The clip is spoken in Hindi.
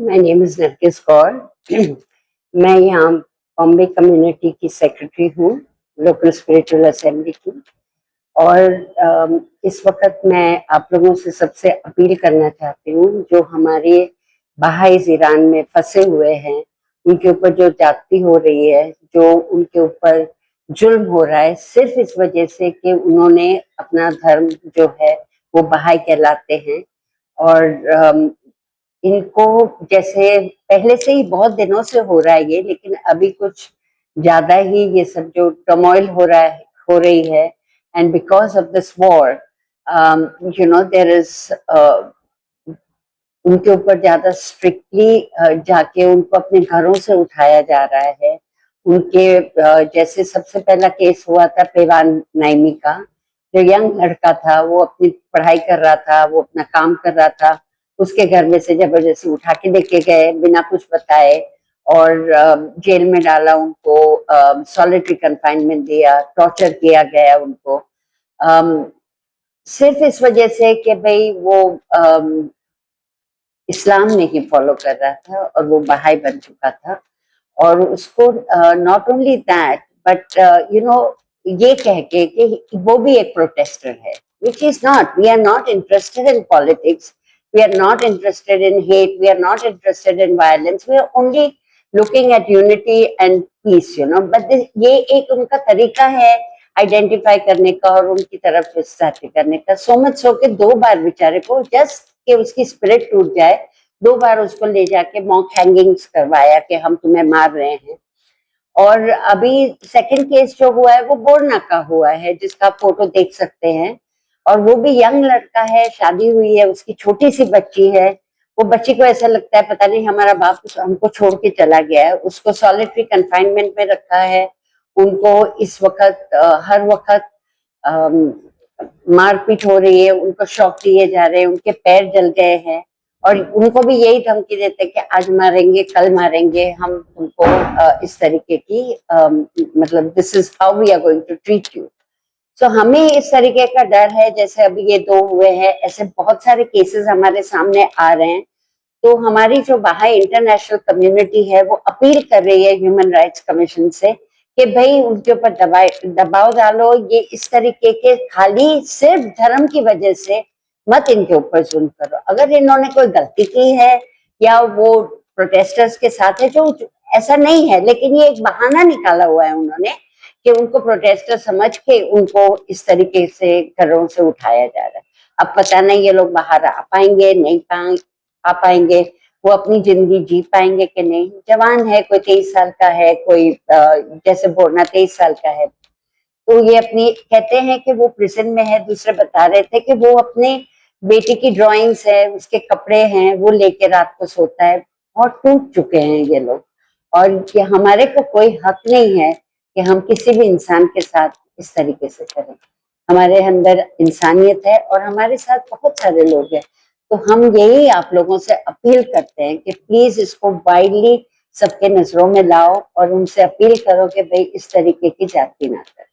My name is Nargis Kaur. मैं यहाँ बॉम्बे कम्युनिटी की सेक्रेटरी हूँ, लोकल स्पिरिचुअल असेंबली की। और इस वक्त मैं आप लोगों से सबसे अपील करना चाहती हूँ, जो हमारे बहाइज ईरान में फंसे हुए हैं, उनके ऊपर जो ज्यादती हो रही है, जो उनके ऊपर जुल्म हो रहा है, सिर्फ इस वजह से कि उन्होंने अपना धर्म जो है वो बहाई कहलाते हैं। और इनको जैसे पहले से ही बहुत दिनों से हो रहा है ये, लेकिन अभी कुछ ज्यादा ही ये सब जो टर्मोइल हो रही है। And because of this war there is उनके ऊपर ज्यादा स्ट्रिक्टली जाके उनको अपने घरों से उठाया जा रहा है। उनके जैसे सबसे पहला केस हुआ था पेवान नाइमी का, जो यंग लड़का था, वो अपनी पढ़ाई कर रहा था, वो अपना काम कर रहा था, उसके घर में से जबरदस्ती उठा के लेके गए बिना कुछ बताए और जेल में डाला उनको, सॉलिटरी कंफाइनमेंट दिया, टॉर्चर किया गया उनको, सिर्फ इस वजह से कि भाई वो इस्लाम नहीं फॉलो कर रहा था और वो बहाई बन चुका था। और उसको नॉट ओनली दैट बट ये कह के कि वो भी एक प्रोटेस्टर है, which is not. We are not interested in politics, we are not interested in hate, we are not interested in violence, we are only looking at unity and peace, but ये एक उनका तरीका है आइडेंटिफाई करने का और उनकी तरफ विस्तार करने का। सो मच सो के 2 बार बेचारे को जस्ट कि उसकी स्पिरिट टूट जाए, 2 बार उसको ले जाके मॉक हैंगिंग्स करवाया कि हम तुम्हें मार रहे हैं। और अभी सेकंड केस जो हुआ है वो बोरना का हुआ है, जिसका फोटो देख सकते हैं। और वो भी यंग लड़का है, शादी हुई है, उसकी छोटी सी बच्ची है। वो बच्ची को ऐसा लगता है पता नहीं हमारा बाप हमको छोड़ के चला गया है, उसको सॉलिटरी कंफाइनमेंट में रखा है। उनको इस वक्त हर वक्त मारपीट हो रही है, उनको शॉक दिए जा रहे हैं, उनके पैर जल गए हैं और उनको भी यही धमकी देते हैं कि आज मारेंगे, कल मारेंगे, हम तुमको इस तरीके की मतलब this is how we are going to treat you. So हमें इस तरीके का डर है, जैसे अभी ये 2 हुए हैं, ऐसे बहुत सारे केसेस हमारे सामने आ रहे हैं। तो हमारी जो बाहर इंटरनेशनल कम्युनिटी है वो अपील कर रही है ह्यूमन राइट्स कमीशन से कि भाई उनके ऊपर दबाव डालो, ये इस तरीके के खाली सिर्फ धर्म की वजह से मत इनके ऊपर जुल्म करो। अगर इन्होंने कोई गलती की है या वो प्रोटेस्टर्स के साथ है, जो ऐसा नहीं है, लेकिन ये एक बहाना निकाला हुआ है उन्होंने कि उनको प्रोटेस्टर समझ के उनको इस तरीके से घरों से उठाया जा रहा है। अब पता नहीं ये लोग बाहर आ पाएंगे नहीं आ पाएंगे, वो अपनी जिंदगी जी पाएंगे कि नहीं। जवान है, कोई 23 साल का है, कोई जैसे बोरना 23 साल का है। तो ये अपनी कहते हैं कि वो प्रिजन में है। दूसरे बता रहे थे कि वो अपने बेटी की ड्राइंग्स है, उसके कपड़े हैं, वो लेके रात को सोता है। बहुत टूट चुके हैं ये लोग। और ये हमारे को कोई हक नहीं है कि हम किसी भी इंसान के साथ इस तरीके से करें। हमारे अंदर इंसानियत है और हमारे साथ बहुत सारे लोग हैं। तो हम यही आप लोगों से अपील करते हैं कि प्लीज इसको वाइडली सबके नजरों में लाओ और उनसे अपील करो कि भाई इस तरीके की जाति ना करें।